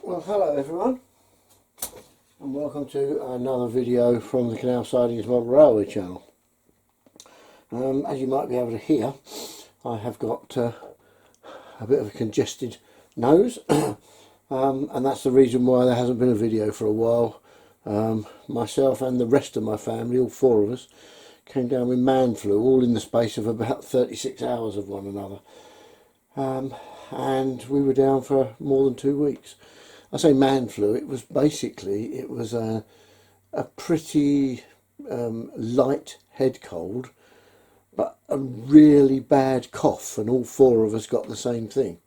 Well, hello everyone, and welcome to another video from the Canal Sidings Model Railway channel. As you might be able to hear, I have got a bit of a congested nose, and that's the reason why there hasn't been a video for a while. Myself and the rest of my family, all four of us, came down with man flu, all in the space of about 36 hours of one another. And we were down for more than 2 weeks. I say man flu, it was a pretty light head cold, but a really bad cough, and all four of us got the same thing.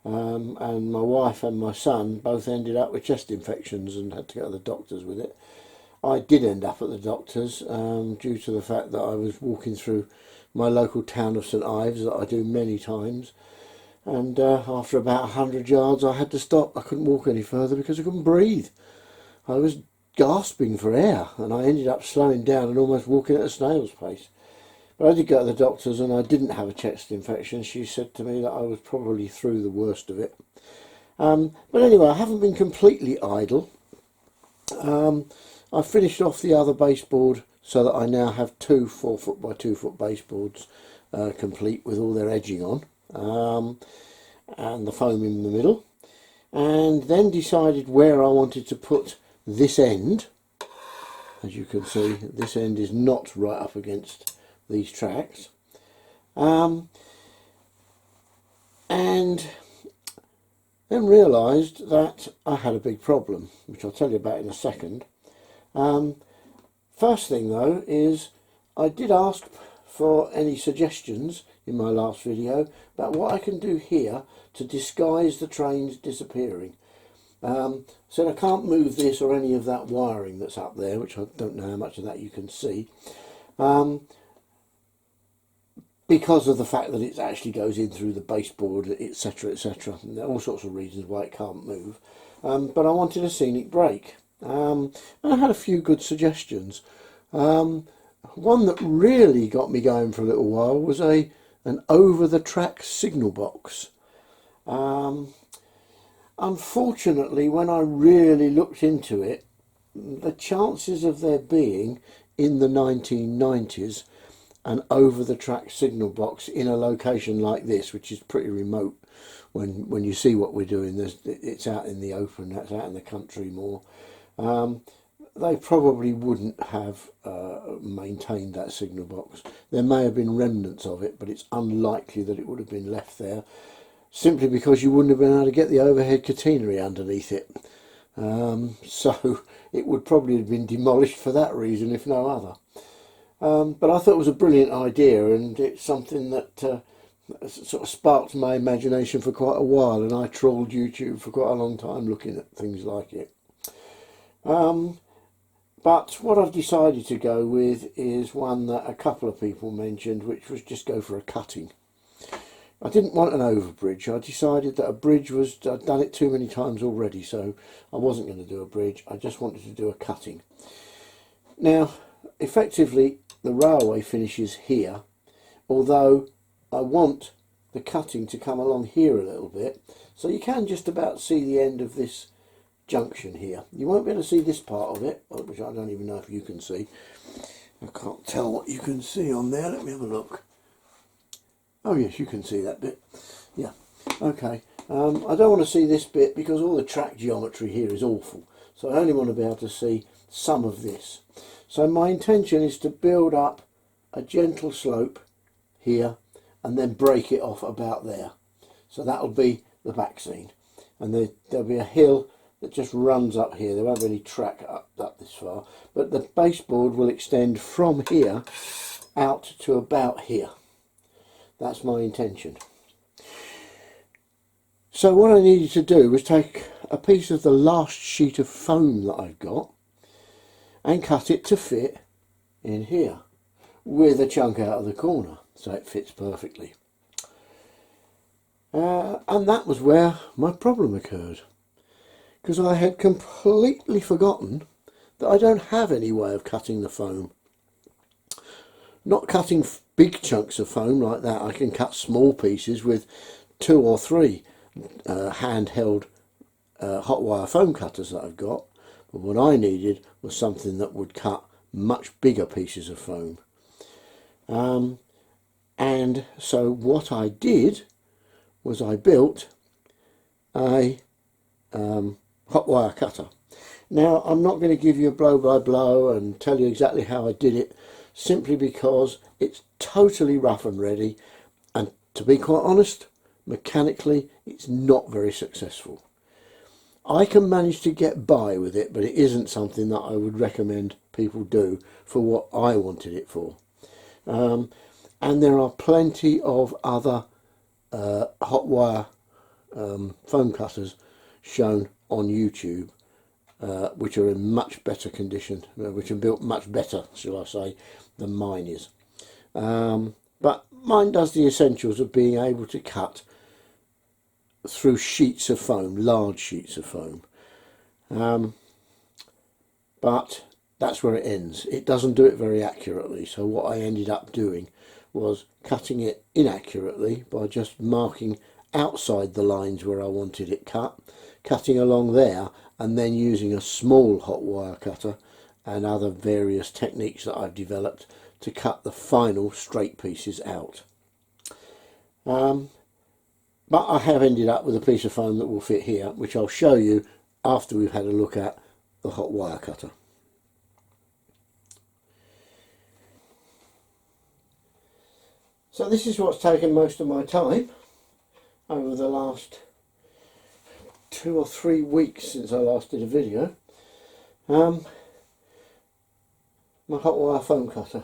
And my wife and my son both ended up with chest infections and had to go to the doctors with it. I did end up at the doctors due to the fact that I was walking through my local town of St Ives, that I do many times. And after about 100 yards I had to stop. I couldn't walk any further because I couldn't breathe. I was gasping for air, and I ended up slowing down and almost walking at a snail's pace. But I did go to the doctors and I didn't have a chest infection. She said to me that I was probably through the worst of it. But anyway, I haven't been completely idle. I finished off the other baseboard so that I now have two 4-foot by 2-foot baseboards complete with all their edging on. And the foam in the middle, and then decided where I wanted to put this end. As you can see, this end is not right up against these tracks, and then realised that I had a big problem, which I'll tell you about in a second. First thing though is I did ask for any suggestions in my last video about what I can do here to disguise the trains disappearing. So I can't move this or any of that wiring that's up there, which I don't know how much of that you can see, because of the fact that it actually goes in through the baseboard, etc, etc. And there are all sorts of reasons why it can't move, but I wanted a scenic break, and I had a few good suggestions. One that really got me going for a little while was an over-the-track signal box. Unfortunately, when I really looked into it, the chances of there being, in the 1990s, an over-the-track signal box in a location like this, which is pretty remote, when you see what we're doing, it's out in the open, that's out in the country more, they probably wouldn't have maintained that signal box. There may have been remnants of it, but it's unlikely that it would have been left there, simply because you wouldn't have been able to get the overhead catenary underneath it. So it would probably have been demolished for that reason, if no other. But I thought it was a brilliant idea, and it's something that sort of sparked my imagination for quite a while, and I trawled YouTube for quite a long time looking at things like it. But what I've decided to go with is one that a couple of people mentioned, which was just go for a cutting. I didn't want an overbridge. I decided that a bridge was, I'd done it too many times already, so I wasn't going to do a bridge. I just wanted to do a cutting. Now, effectively, the railway finishes here, although I want the cutting to come along here a little bit, so you can just about see the end of this junction here. You won't be able to see this part of it, which I don't even know if you can see. I can't tell what you can see on there. Let me have a look. Oh yes, you can see that bit. Yeah, okay. I don't want to see this bit because all the track geometry here is awful, so I only want to be able to see some of this. So my intention is to build up a gentle slope here and then break it off about there. So that'll be the back scene, and there'll be a hill that just runs up here. There won't be any track up this far, but the baseboard will extend from here out to about here. That's my intention. So what I needed to do was take a piece of the last sheet of foam that I've got and cut it to fit in here with a chunk out of the corner, so it fits perfectly. And that was where my problem occurred, because I had completely forgotten that I don't have any way of cutting the foam. Not cutting big chunks of foam like that. I can cut small pieces with 2 or 3 handheld hot wire foam cutters that I've got, but what I needed was something that would cut much bigger pieces of foam. And so what I did was I built a hot wire cutter. Now, I'm not going to give you a blow by blow and tell you exactly how I did it, simply because it's totally rough and ready, and to be quite honest, mechanically it's not very successful. I can manage to get by with it, but it isn't something that I would recommend people do for what I wanted it for. And there are plenty of other hot wire foam cutters shown on YouTube, which are in much better condition, which are built much better, shall I say, than mine is. But mine does the essentials of being able to cut through sheets of foam, large sheets of foam. But that's where it ends. It doesn't do it very accurately, so what I ended up doing was cutting it inaccurately by just marking outside the lines where I wanted it cut, cutting along there, and then using a small hot wire cutter and other various techniques that I've developed to cut the final straight pieces out. But I have ended up with a piece of foam that will fit here, which I'll show you after we've had a look at the hot wire cutter. So this is what's taken most of my time over the last 2 or 3 weeks since I last did a video. My hot wire foam cutter.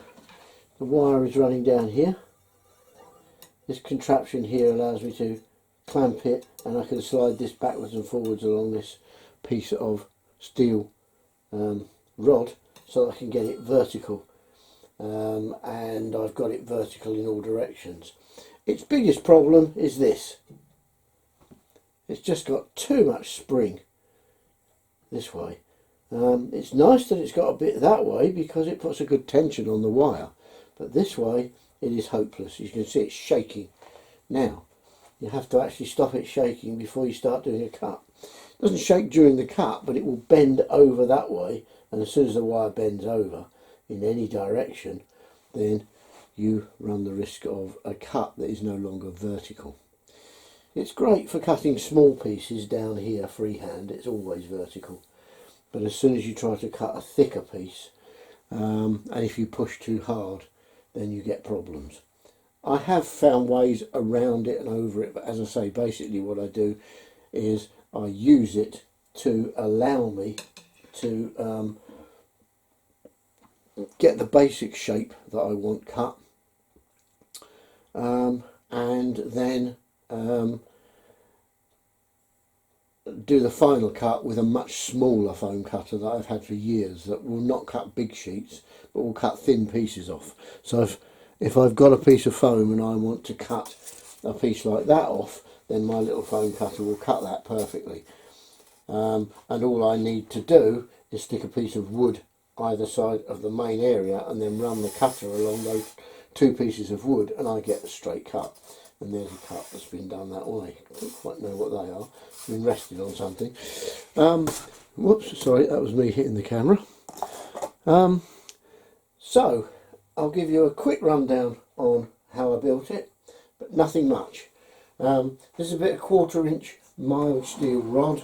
The wire is running down here. This contraption here allows me to clamp it, and I can slide this backwards and forwards along this piece of steel rod so I can get it vertical. And I've got it vertical in all directions. Its biggest problem is this. It's just got too much spring this way. It's nice that it's got a bit that way because it puts a good tension on the wire, but this way it is hopeless. You can see it's shaking. Now you have to actually stop it shaking before you start doing a cut. It doesn't shake during the cut, but it will bend over that way, and as soon as the wire bends over in any direction, then you run the risk of a cut that is no longer vertical. It's great for cutting small pieces down here freehand, it's always vertical, but as soon as you try to cut a thicker piece, and if you push too hard, then you get problems. I have found ways around it and over it, but as I say, basically what I do is I use it to allow me to get the basic shape that I want cut, and then do the final cut with a much smaller foam cutter that I've had for years that will not cut big sheets but will cut thin pieces off. So if I've got a piece of foam and I want to cut a piece like that off, then my little foam cutter will cut that perfectly. And all I need to do is stick a piece of wood either side of the main area and then run the cutter along those 2 pieces of wood, and I get a straight cut. And there's a cut that's been done that way. I don't quite know what they are. It's been rested on something. Whoops, sorry, that was me hitting the camera. So I'll give you a quick rundown on how I built it, but nothing much. This is a bit of 1/4 inch mild steel rod,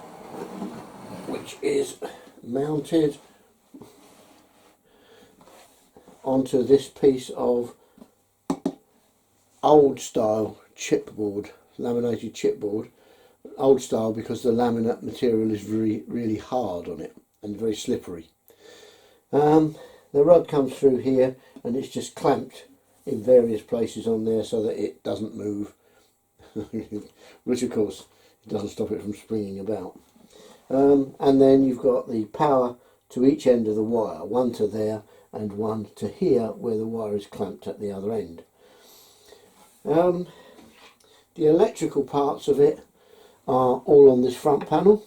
which is mounted onto this piece of old style chipboard, laminated chipboard. Old style because the laminate material is really hard on it and very slippery. The rod comes through here and it's just clamped in various places on there so that it doesn't move, which of course it doesn't stop it from springing about. And then you've got the power to each end of the wire, one to there and one to here where the wire is clamped at the other end. The electrical parts of it are all on this front panel,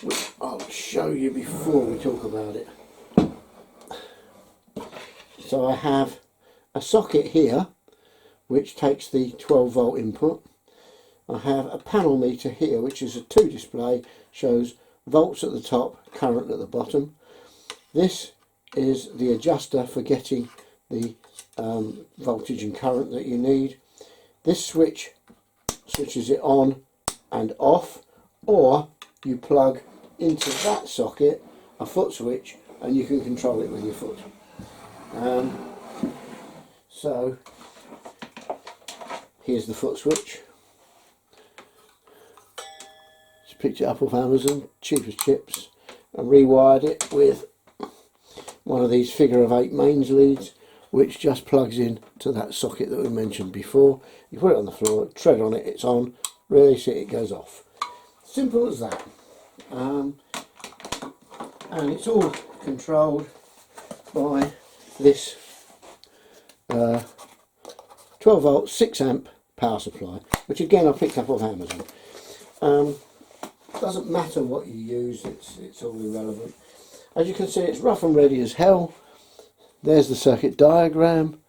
which I'll show you before we talk about it. So I have a socket here which takes the 12 volt input, I have a panel meter here, which is a 2 display, shows volts at the top, current at the bottom. This is the adjuster for getting the voltage and current that you need. This switch switches it on and off, or you plug into that socket a foot switch and you can control it with your foot. So here's the foot switch. Just picked it up off Amazon, cheap as chips, and rewired it with one of these figure of 8 mains leads, which just plugs in to that socket that we mentioned before. You put it on the floor, tread on it, it's on, release it, it goes off. Simple as that. And it's all controlled by this 12 volt 6 amp power supply, which again I picked up off Amazon. Doesn't matter what you use, it's all irrelevant. As you can see, it's rough and ready as hell. There's the circuit diagram.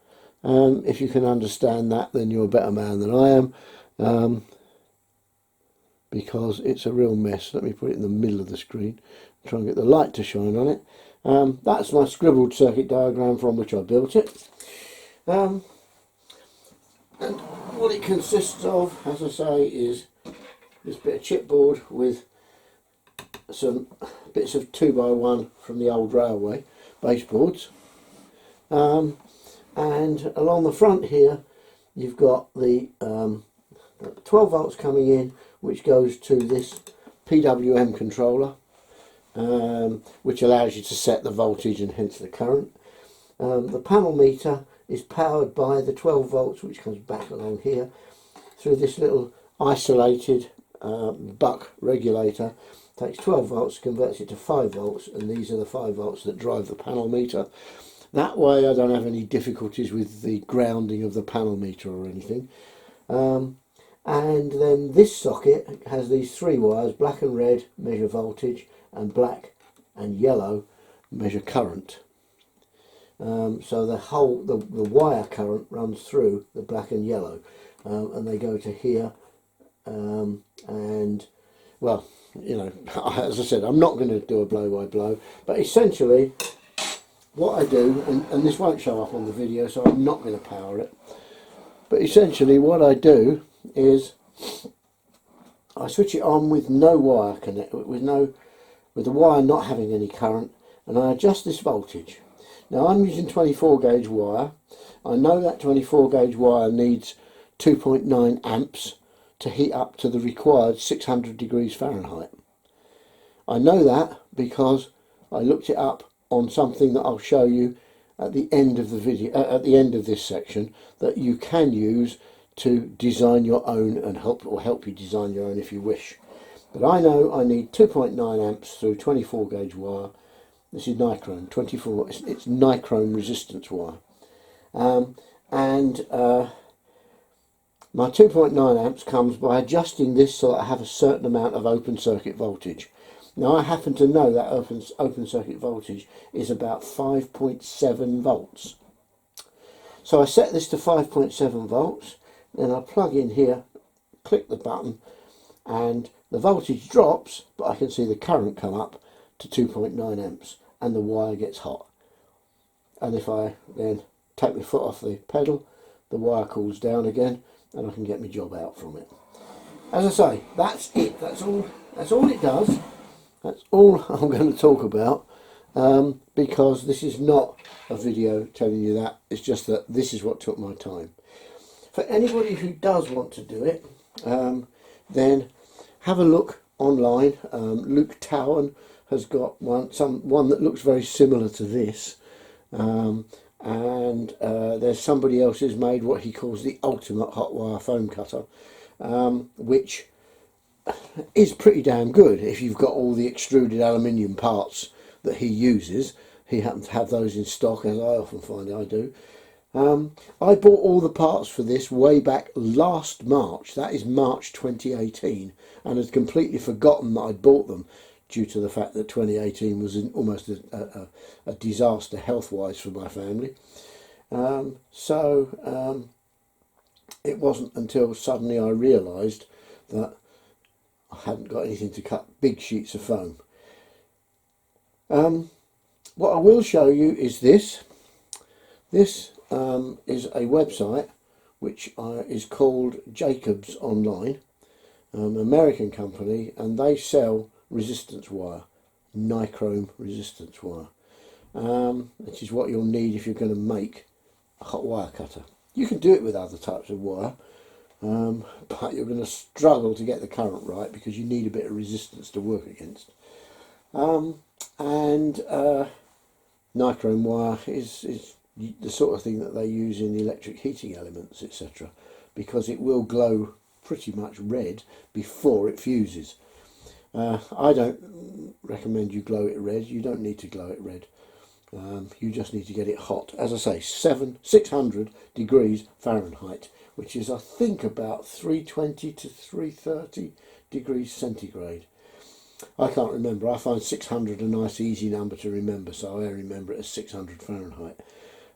If you can understand that, then you're a better man than I am, because it's a real mess. Let me put it in the middle of the screen, try and get the light to shine on it. That's my scribbled circuit diagram from which I built it. And what it consists of, as I say, is this bit of chipboard with some bits of 2x1 from the old railway baseboards, and along the front here you've got the 12 volts coming in, which goes to this PWM controller, which allows you to set the voltage and hence the current. The panel meter is powered by the 12 volts, which comes back along here through this little isolated buck regulator. Takes 12 volts, converts it to 5 volts, and these are the 5 volts that drive the panel meter. That way I don't have any difficulties with the grounding of the panel meter or anything. And then this socket has these 3 wires, black and red measure voltage, and black and yellow measure current. So the wire current runs through the black and yellow, and they go to here, and well, you know, as I said, I'm not going to do a blow by blow, but essentially what I do, and this won't show up on the video, so I'm not going to power it, but essentially what I do is I switch it on with no wire connect, with the wire not having any current, and I adjust this voltage. Now I'm using 24 gauge wire. I know that 24 gauge wire needs 2.9 amps to heat up to the required 600 degrees Fahrenheit. I know that because I looked it up on something that I'll show you at the end of the video, at the end of this section, that you can use to design your own and help you design your own if you wish. But I know I need 2.9 amps through 24 gauge wire. This is Nichrome 24. It's Nichrome resistance wire, my 2.9 amps comes by adjusting this so that I have a certain amount of open circuit voltage. Now I happen to know that open circuit voltage is about 5.7 volts. So I set this to 5.7 volts, then I plug in here, click the button, and the voltage drops, but I can see the current come up to 2.9 amps, and the wire gets hot. And if I then take my foot off the pedal, the wire cools down again, and I can get my job out from it. As I say, that's it. That's all it does. That's all I'm going to talk about, because this is not a video telling you that. It's just that this is what took my time. For anybody who does want to do it, then have a look online. Luke Towan has got one that looks very similar to this, and there's somebody else who's made what he calls the ultimate hot wire foam cutter, which is pretty damn good if you've got all the extruded aluminium parts that he uses. He happens to have those in stock, as I often find I do. I bought all the parts for this way back last March. That is March 2018, and had completely forgotten that I'd bought them, due to the fact that 2018 was almost a disaster health-wise for my family. It wasn't until suddenly I realised that I hadn't got anything to cut big sheets of foam. What I will show you is this. This is a website which is called Jacobs Online, American company, and they sell resistance wire, Nichrome resistance wire, which is what you'll need if you're going to make a hot wire cutter. You can do it with other types of wire, but you're going to struggle to get the current right because you need a bit of resistance to work against. Nichrome wire is the sort of thing that they use in electric heating elements, etc., because it will glow pretty much red before it fuses. I don't recommend you glow it red. You don't need to glow it red. You just need to get it hot. As I say, 600 degrees Fahrenheit, which is I think about 320 to 330 degrees centigrade. I can't remember. I find 600 a nice easy number to remember, so I remember it as 600 Fahrenheit.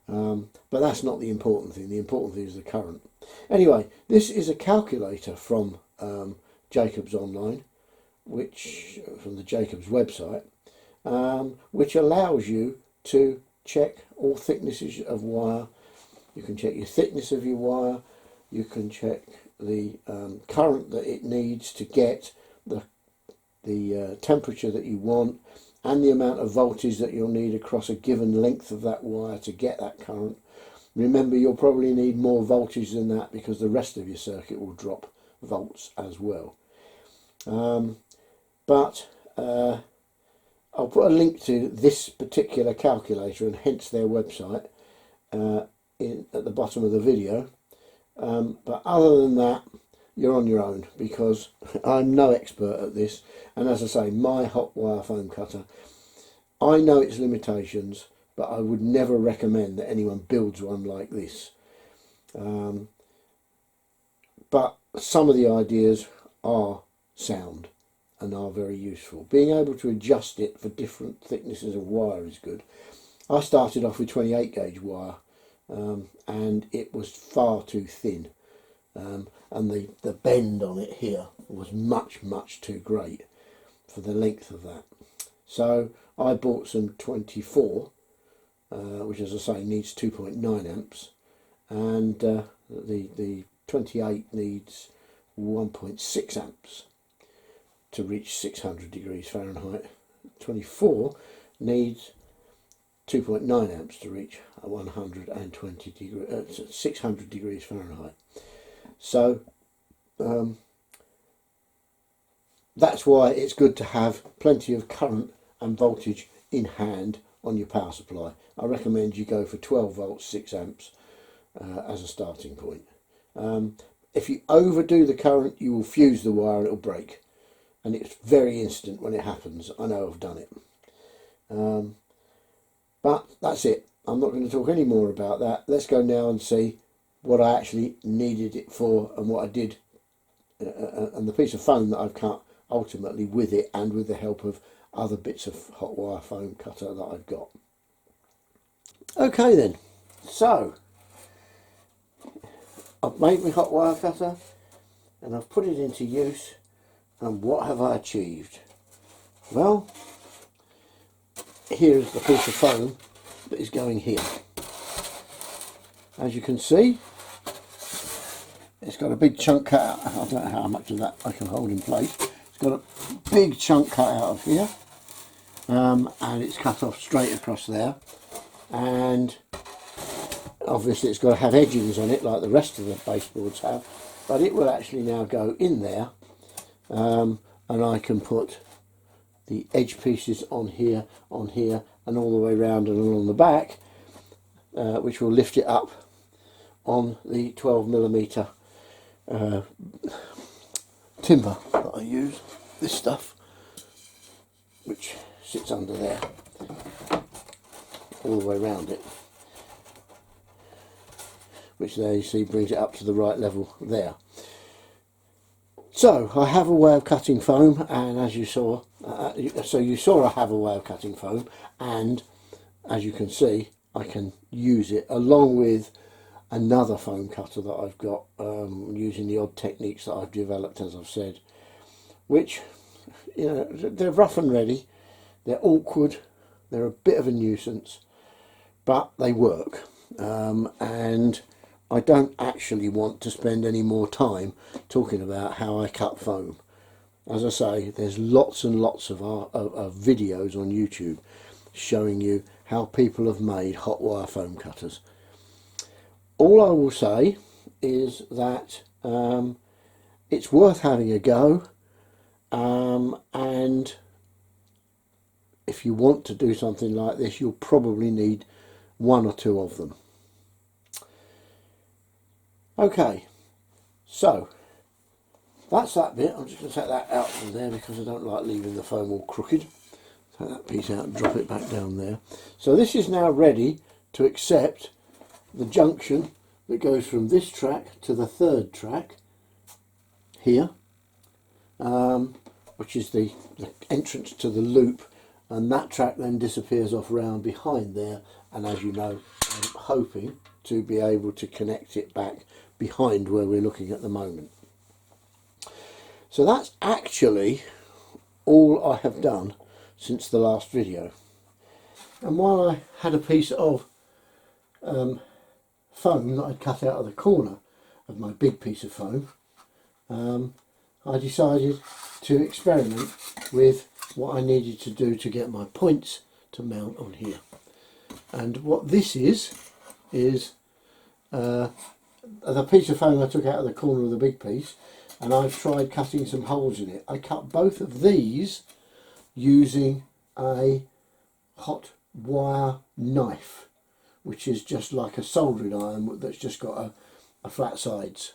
But that's not the important thing. The important thing is the current. Anyway, this is a calculator from Jacobs Online, which from the Jacobs website, which allows you to check all thicknesses of wire. You can check your thickness of your wire. You can check the current that it needs to get the temperature that you want, and the amount of voltage that you'll need across a given length of that wire to get that current. Remember, you'll probably need more voltage than that because the rest of your circuit will drop volts as well. I'll put a link to this particular calculator and hence their website at the bottom of the video. But other than that, you're on your own, because I'm no expert at this, and as I say, my hot wire foam cutter, I know its limitations, but I would never recommend that anyone builds one like this. But some of the ideas are sound and are very useful. Being able to adjust it for different thicknesses of wire is good. I started off with 28 gauge wire, and it was far too thin. And the bend on it here was much too great for the length of that. So I bought some 24, which, as I say, needs 2.9 amps, and the 28 needs 1.6 amps to reach 600 degrees Fahrenheit. 24 needs 2.9 amps to reach 120 degrees, 600 degrees Fahrenheit. So that's why it's good to have plenty of current and voltage in hand on your power supply. I recommend you go for 12 volts 6 amps as a starting point. If you overdo the current, you will fuse the wire and it'll break, and it's very instant when it happens. I know, I've done it. But that's it. I'm not going to talk any more about that. Let's go now and see what I actually needed it for and what I did, and the piece of foam that I've cut ultimately with it, and with the help of other bits of hot wire foam cutter that I've got. Okay then, so I've made my hot wire cutter and I've put it into use, and what have I achieved? Well, here's the piece of foam that is going here. As you can see, it's got a big chunk cut out. I don't know how much of that I can hold in place. It's got a big chunk cut out of here, and it's cut off straight across there, and obviously it's got to have edgings on it like the rest of the baseboards have, but it will actually now go in there, and I can put the edge pieces on here, and all the way around and along the back, which will lift it up on the 12mm timber that I use, this stuff, which sits under there, all the way around it, which there you see brings it up to the right level there. So I have a way of cutting foam, and as you saw, you saw I have a way of cutting foam, and as you can see, I can use it along with another foam cutter that I've got, using the odd techniques that I've developed, as I've said, which, you know, they're rough and ready, they're awkward, they're a bit of a nuisance, but they work. And I don't actually want to spend any more time talking about how I cut foam. As I say, there's lots and lots of videos on YouTube showing you how people have made hot wire foam cutters. All I will say is that it's worth having a go, and if you want to do something like this, you'll probably need one or two of them. Okay, so that's that bit. I'm just going to take that out from there because I don't like leaving the foam all crooked. Take that piece out and drop it back down there. So this is now ready to accept the junction that goes from this track to the third track here, which is the entrance to the loop, and that track then disappears off round behind there, and as you know, I'm hoping to be able to connect it back behind where we're looking at the moment. So that's actually all I have done since the last video. And while I had a piece of foam that I'd cut out of the corner of my big piece of foam, I decided to experiment with what I needed to do to get my points to mount on here. And what this is the piece of foam I took out of the corner of the big piece, and I've tried cutting some holes in it. I cut both of these using a hot wire knife, which is just like a soldering iron that's just got a flat sides,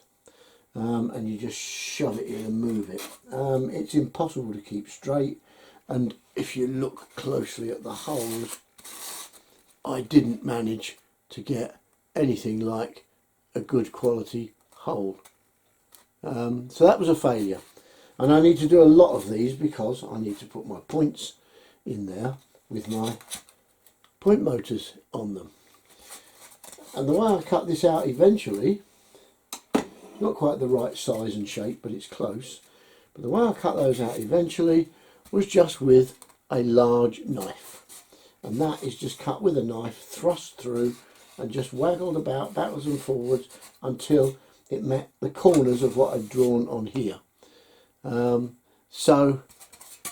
and you just shove it in and move it. It's impossible to keep straight, and if you look closely at the holes, I didn't manage to get anything like a good quality hole. So that was a failure, and I need to do a lot of these because I need to put my points in there with my point motors on them. And the way I cut this out eventually, not quite the right size and shape, but it's close, but the way I cut those out eventually was just with a large knife, and that is just cut with a knife, thrust through and just waggled about backwards and forwards until it met the corners of what I'd drawn on here. So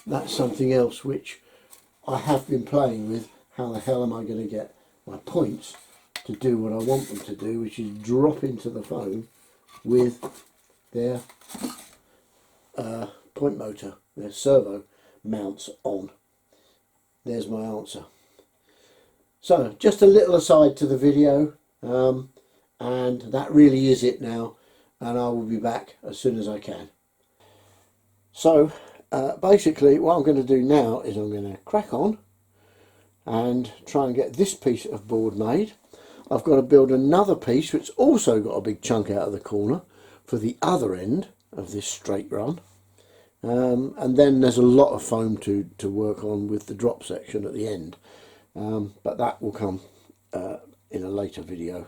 that's something else which I have been playing with. How the hell am I going to get my points to do what I want them to do, which is drop into the foam with their point motor, their servo mounts on. There's my answer. So just a little aside to the video, and that really is it now, and I will be back as soon as I can. So basically what I'm going to do now is I'm going to crack on and try and get this piece of board made. I've got to build another piece which also got a big chunk out of the corner for the other end of this straight run, and then there's a lot of foam to work on with the drop section at the end, but that will come in a later video.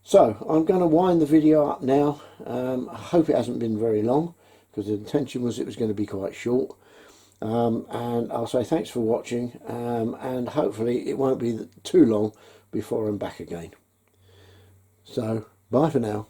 So I'm going to wind the video up now. I hope it hasn't been very long, because the intention was it was going to be quite short, and I'll say thanks for watching, and hopefully it won't be too long before I'm back again. So bye for now.